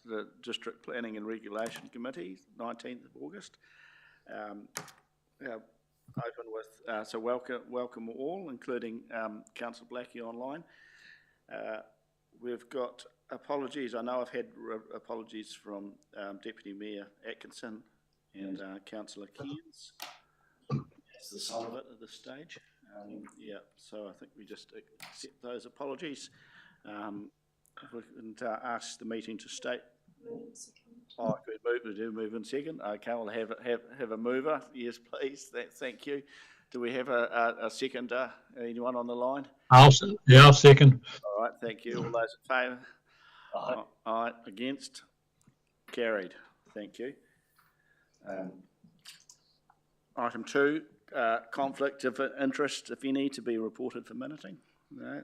the District Planning and Regulation Committee, 19th of August. Open with, so welcome all, including Councillor Blackie online. We've got apologies. I know I've had apologies from Deputy Mayor Atkinson and Councillor Cairns. That's the sum of it at this stage. Yeah, so I think we just accept those apologies. And ask the meeting to state. Oh, we do move in second. Okay, we'll have a mover. Yes, please. Thank you. Do we have a seconder? Anyone on the line? I'll second. All right, thank you. All those in favour? Aye. Aye. Against? Carried. Thank you. Item 2, conflict of interest, if any, to be reported for minuting. No,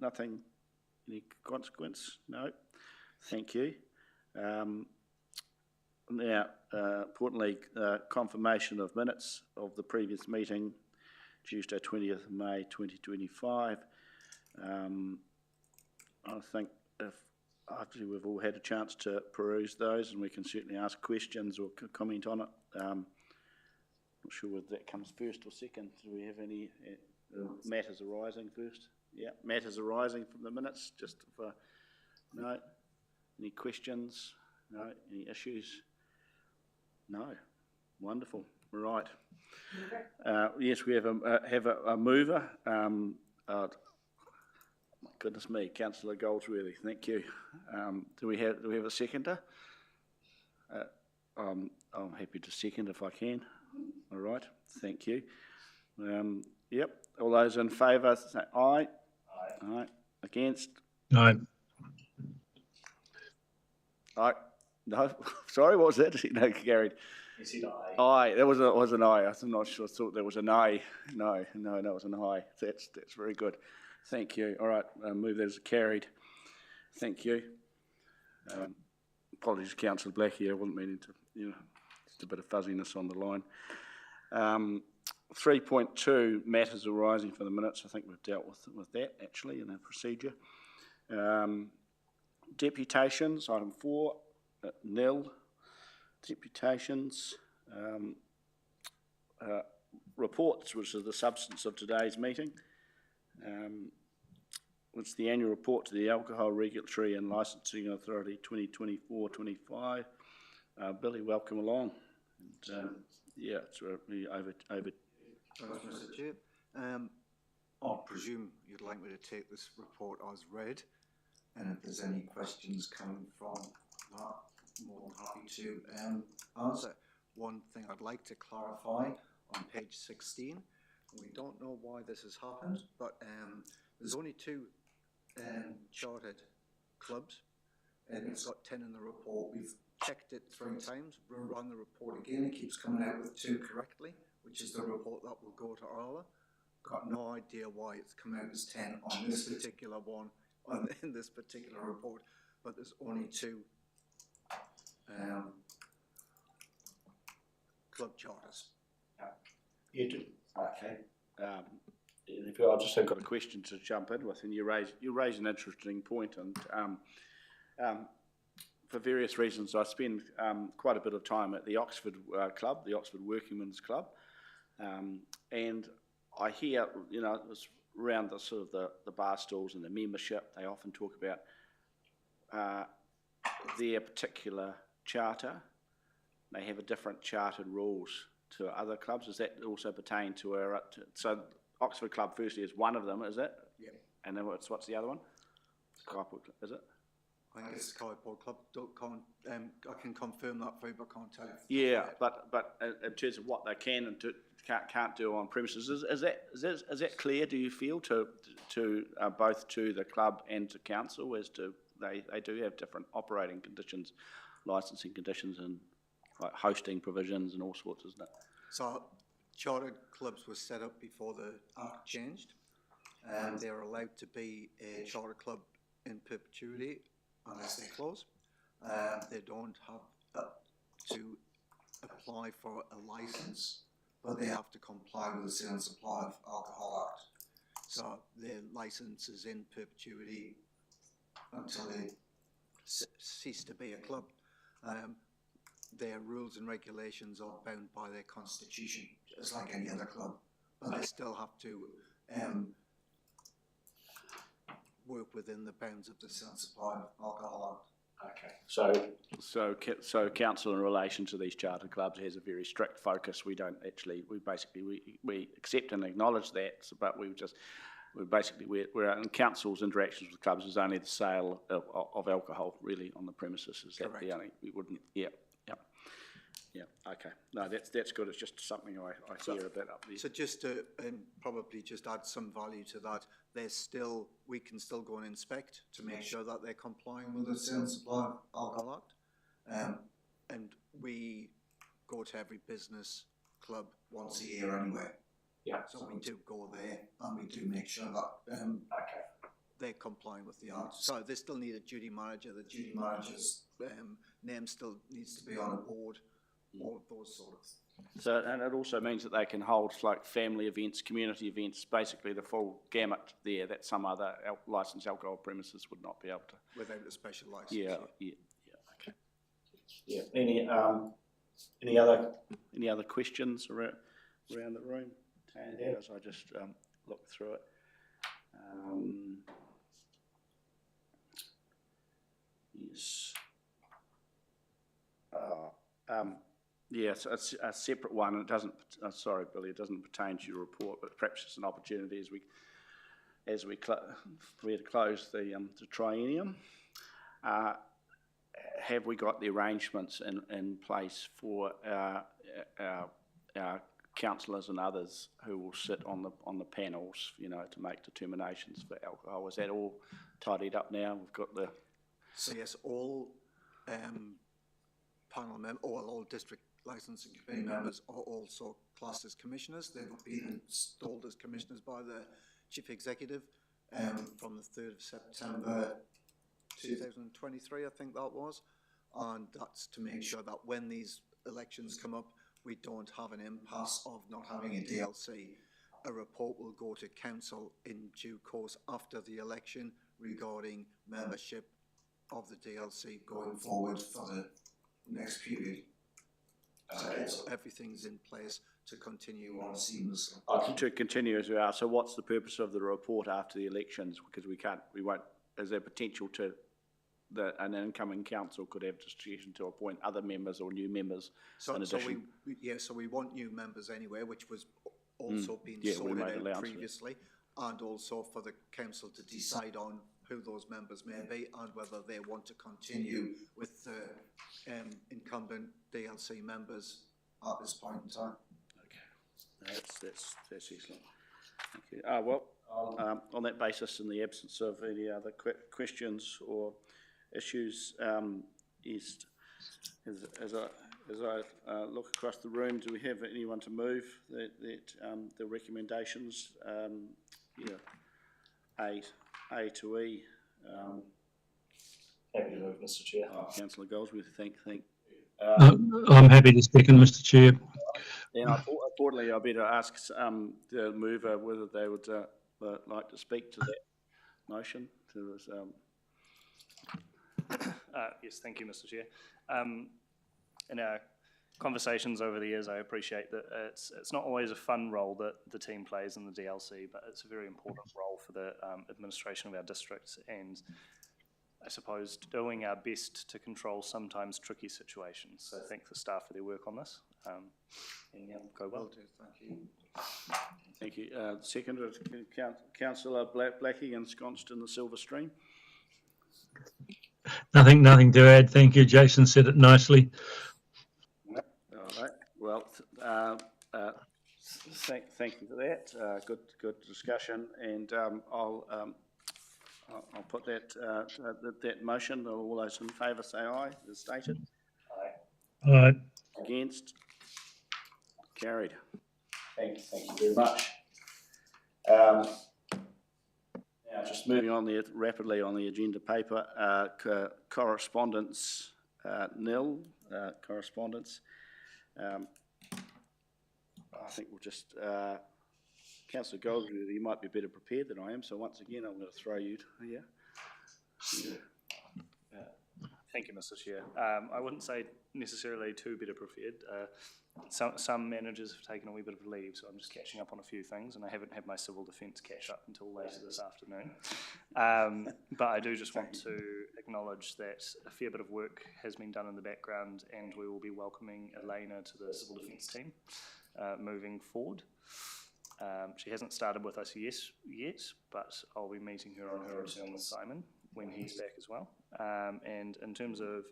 nothing. Any consequence? No. Thank you. Now, importantly, confirmation of minutes of the previous meeting, Tuesday 20th of May 2025. I think if after we've all had a chance to peruse those, and we can certainly ask questions or comment on it. Not sure whether that comes first or second. Do we have any matters arising first? Yeah, matters arising from the minutes, just for, no. Any questions? No. Any issues? No. Wonderful. Right. Yes, we have a mover. My goodness me, Councillor Goldsworthy. Thank you. Do we have a seconder? I'm happy to second if I can. All right. Thank you. Yep. All those in favour say aye. Aye. Aye. Against? Aye. Aye. No. Sorry, what was that? No, carried. You said aye. Aye. That was an aye. I'm not sure. I thought there was an aye. No, that was an aye. That's very good. Thank you. All right. Move that as carried. Thank you. Apologies, Councillor Blackie. I wasn't meaning to. Just a bit of fuzziness on the line. 3.2 matters arising from the minutes. I think we've dealt with that actually in our procedure. Deputations, item 4, nil. Deputations. Reports, which is the substance of today's meeting. It's the annual report to the Alcohol Regulatory and Licensing Authority 2024-25. Billy, welcome along. And, yeah, it's over. Thanks, Mr. Chair. I presume you'd like me to take this report as read, and if there's any questions coming from that, I'm more than happy to answer. One thing I'd like to clarify on page 16, we don't know why this has happened, but there's only 2 chartered clubs, and it's got 10 in the report. We've checked it 3 times, run the report again, it keeps coming out with 2 correctly, which is the report that will go to Arla. Got no idea why it's come out as 10 on this particular one, in this particular report, but there's only 2 club charters. You do. Okay. If I just have got a question to jump in with, and you raise an interesting point, and for various reasons, I spend quite a bit of time at the Oxford Club, the Oxford Workingmen's Club, and I hear, around the sort of the bar stalls and the membership, they often talk about their particular charter. They have a different chartered rules to other clubs. Does that also pertain to our? So Oxford Club firstly is one of them, is it? Yeah. And then what's the other one? Kaipoi, is it? I think it's Kaipoi Club. I can confirm that for you, but can't tell you. Yeah, but in terms of what they can and can't do on premises, is that clear? Do you feel to both to the club and to council as to they do have different operating conditions, licensing conditions, and like hosting provisions and all sorts, isn't it? So chartered clubs were set up before the Act changed, and they're allowed to be a charter club in perpetuity unless they close. They don't have to apply for a license, but they have to comply with the Sale and Supply of Alcohol Act. So their license is in perpetuity until they cease to be a club. Their rules and regulations are bound by their constitution, just like any other club, but they still have to work within the bounds of the Sale and Supply of Alcohol Act. Okay. So council in relation to these charter clubs has a very strict focus. We don't actually, we accept and acknowledge that, but we're in council's interactions with clubs is only the sale of alcohol really on the premises. Is that the only, we wouldn't, yeah, okay. No, that's good. It's just something I hear a bit up there. So just to probably just add some value to that, we can still go and inspect to make sure that they're complying with the Sale and Supply of Alcohol Act. And we go to every business club once a year anyway. Yeah. So we do go there and we do make sure that they're complying with the act. So they still need a duty manager. The duty manager's name still needs to be on a board. All of those sort of things. So, and it also means that they can hold like family events, community events, basically the full gamut there that some other licensed alcohol premises would not be able to. Without a special license. Yeah, okay. Yeah. Any other questions around the room? As I just look through it. Yes. Yes, it's a separate one. It doesn't. Sorry, Billy. It doesn't pertain to your report, but perhaps it's an opportunity as we close the triennium. Have we got the arrangements in place for our councillors and others who will sit on the panels, to make determinations for alcohol? Is that all tidied up now? We've got the. So yes, all panel members, all district licensing committee members are also classed as commissioners. They've been installed as commissioners by the chief executive from the 3rd of September 2023, I think that was, and that's to make sure that when these elections come up, we don't have an impasse of not having a DLC. A report will go to council in due course after the election regarding membership of the DLC going forward for the next period. So everything's in place to continue on seamlessly. To continue as we are. So what's the purpose of the report after the elections? Because we won't, is there potential to an incoming council could have discretion to appoint other members or new members in addition? So we want new members anyway, which was also being sorted out previously, and also for the council to decide on who those members may be and whether they want to continue with the incumbent DLC members at this point in time. Okay, that's excellent. Thank you. Well, on that basis, in the absence of any other questions or issues, as I look across the room, do we have anyone to move the recommendations? A to E. Happy to move, Mr. Chair. Councillor Goldsworth, thank. I'm happy to second, Mr. Chair. And importantly, I better ask the mover whether they would like to speak to that motion. Yes, thank you, Mr. Chair. In our conversations over the years, I appreciate that it's not always a fun role that the team plays in the DLC, but it's a very important role for the administration of our district, and I suppose doing our best to control sometimes tricky situations. So thank the staff for their work on this. And go well. Thank you. Thank you. Seconded, Councillor Blackie, ensconced in the Silver Stream. Nothing to add. Thank you. Jason said it nicely. All right. Well, thank you for that. Good discussion, and I'll put that motion. All those in favour say aye, as stated. Aye. Aye. Against? Carried. Thank you very much. Now, just moving on there rapidly on the agenda paper, correspondence nil. Correspondence. I think we'll just, Councillor Goldsworth, you might be better prepared than I am, so once again I'm going to throw you here. Thank you, Mr. Chair. I wouldn't say necessarily too better prepared. Some managers have taken a wee bit of leave, so I'm just catching up on a few things, and I haven't had my civil defence catch up until later this afternoon. But I do just want to acknowledge that a fair bit of work has been done in the background, and we will be welcoming Elena to the civil defence team moving forward. She hasn't started with us yet, but I'll be meeting her on her return with Simon when he's back as well. And in terms of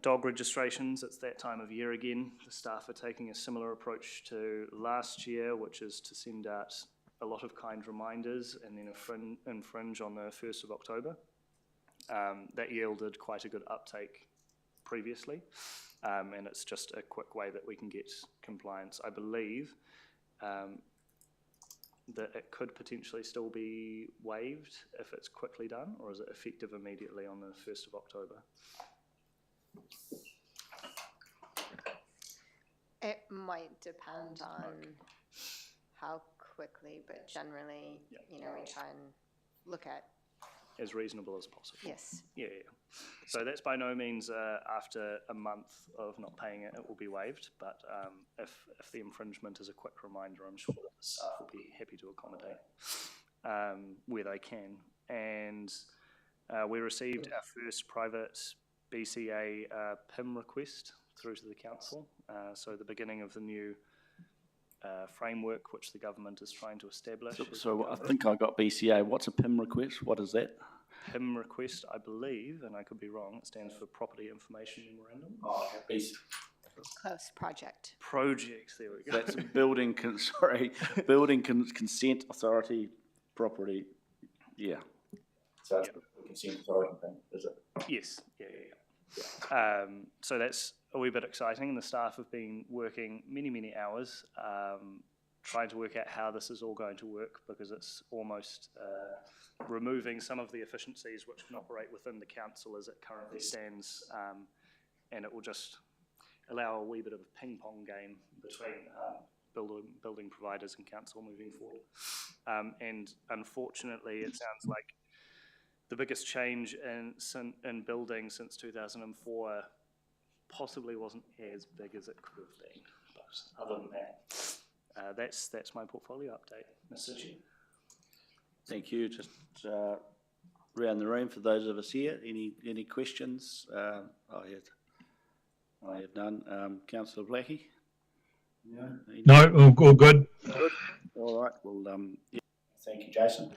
dog registrations, it's that time of year again. The staff are taking a similar approach to last year, which is to send out a lot of kind reminders and then infringe on the 1st of October. That yielded quite a good uptake previously, and it's just a quick way that we can get compliance. I believe that it could potentially still be waived if it's quickly done, or is it effective immediately on the 1st of October? It might depend on how quickly, but generally, you know, we try and look at. As reasonable as possible. Yes. Yeah. So that's by no means after a month of not paying it, it will be waived. But if the infringement is a quick reminder, I'm sure that the staff will be happy to accommodate where they can. And we received our first private BCA PIM request through to the council. So the beginning of the new framework which the government is trying to establish. So I think I got BCA. What's a PIM request? What is that? PIM request, I believe, and I could be wrong, it stands for Property Information Memorandum. Oh, BCA. Close project. Project, there we go. That's building consent authority property. Yeah. So that's the consent authority thing, is it? Yes, yeah. So that's a wee bit exciting. The staff have been working many hours trying to work out how this is all going to work, because it's almost removing some of the efficiencies which can operate within the council as it currently stands, and it will just allow a wee bit of a ping-pong game between building providers and council moving forward. And unfortunately, it sounds like the biggest change in building since 2004 possibly wasn't as big as it could have been. But other than that, that's my portfolio update, Mr. Chair. Thank you. Just around the room for those of us here, any questions? I have none. Councillor Blackie? No, all good. Good. All right. Well, yeah. Thank you, Jason.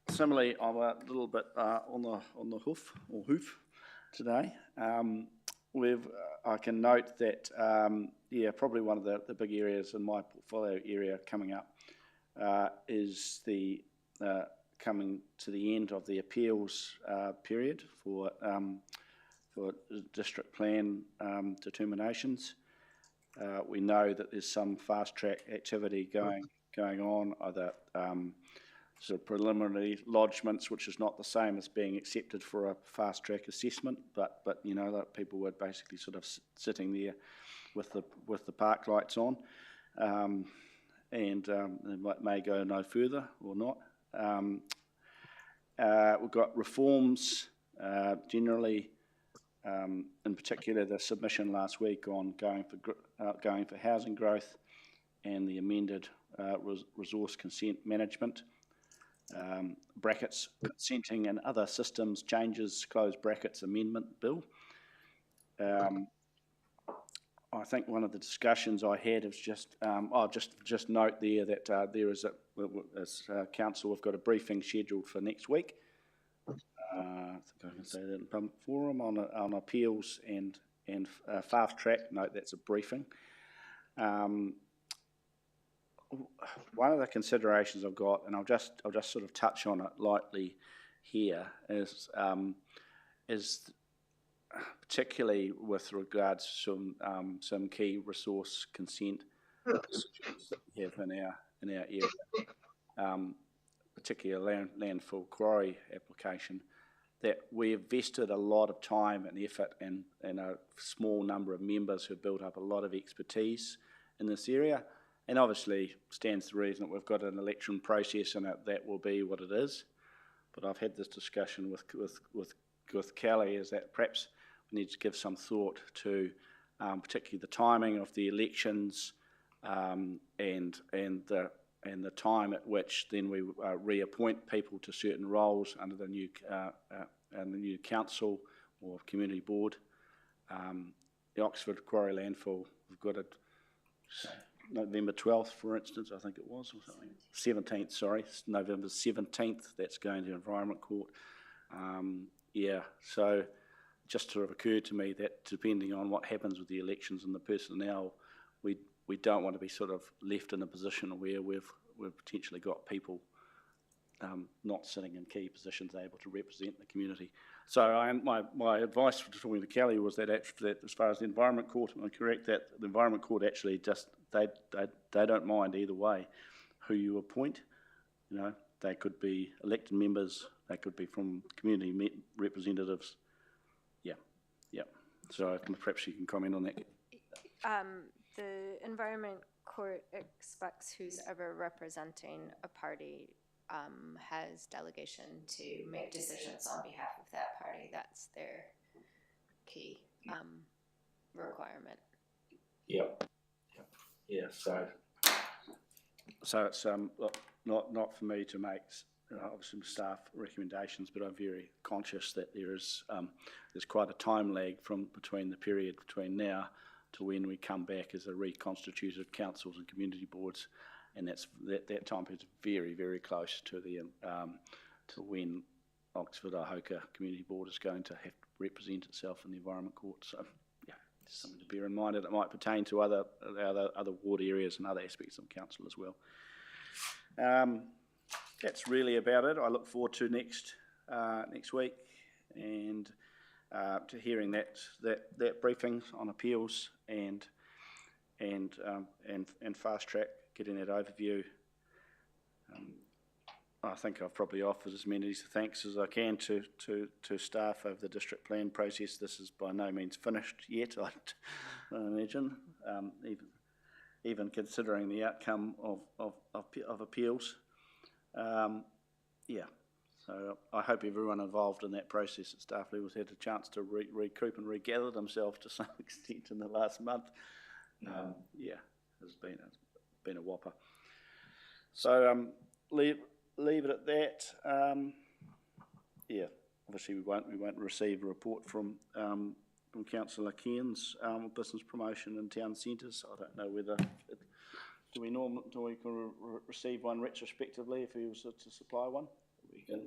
Similarly, I'm a little bit on the hoof today. I can note that probably one of the big areas in my portfolio area coming up is the coming to the end of the appeals period for district plan determinations. We know that there's some fast track activity going on, either sort of preliminary lodgements, which is not the same as being accepted for a fast track assessment, but you know, that people were basically sort of sitting there with the park lights on, and they may go no further or not. We've got reforms generally, in particular the submission last week on going for housing growth and the amended resource consent management. Brackets, consenting and other systems changes, close brackets, amendment bill. I think one of the discussions I had is just note there that there is as council, we've got a briefing scheduled for next week. I think I can say that in public forum on appeals and fast track. Note that's a briefing. One of the considerations I've got, and I'll just sort of touch on it lightly here, is particularly with regards to some key resource consent decisions that we have in our area, particularly landfill quarry application, that we've vested a lot of time and effort and a small number of members who have built up a lot of expertise in this area. And obviously stands to reason that we've got an election process and that will be what it is. but I've had this discussion with Kelly, is that perhaps we need to give some thought to particularly the timing of the elections and the time at which then we reappoint people to certain roles under the new council or community board. The Oxford Quarry landfill, we've got it November 12th, for instance, I think it was, or something. 17th, sorry, November 17th, that's going to Environment Court. Yeah, so just sort of occurred to me that depending on what happens with the elections and the personnel, we don't want to be sort of left in a position where we've potentially got people not sitting in key positions able to represent the community. So my advice for talking to Kelly was that as far as the Environment Court, am I correct that the Environment Court actually just, they don't mind either way who you appoint. You know, they could be elected members, they could be from community representatives. Yeah. So perhaps you can comment on that. The Environment Court expects who's ever representing a party has delegation to make decisions on behalf of that party. That's their key requirement. Yep. Yeah. So it's not for me to make obviously staff recommendations, but I'm very conscious that there's quite a time lag between the period between now to when we come back as a reconstituted councils and community boards, and that time is very, very close to to when Oxford Ahoka Community Board is going to have to represent itself in the Environment Court. So yeah, just something to bear in mind, that it might pertain to other ward areas and other aspects of council as well. That's really about it. I look forward to next week and to hearing that briefing on appeals and fast track, getting that overview. I think I've probably offered as many thanks as I can to staff over the district plan process. This is by no means finished yet, I imagine, even considering the outcome of appeals. Yeah, so I hope everyone involved in that process at staff level has had a chance to recoup and regather themselves to some extent in the last month. Yeah, it's been a whopper. So leave it at that. Yeah, obviously we won't receive a report from Councillor Cairns business promotion in town centres. I don't know whether do we receive one retrospectively if he was to supply one. We can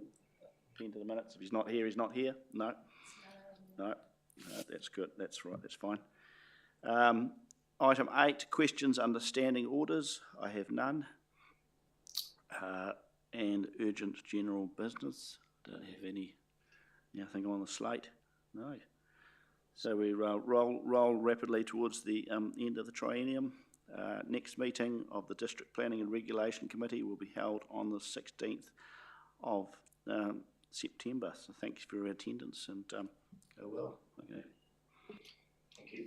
append to the minutes. If he's not here, he's not here. No, that's good. That's right. That's fine. Item 8, questions under standing orders. I have none. And urgent general business. Don't have anything on the slate. No. So we roll rapidly towards the end of the triennium. Next meeting of the District Planning and Regulation Committee will be held on the 16th of September. So thanks for your attendance and go well. Okay. Thank you.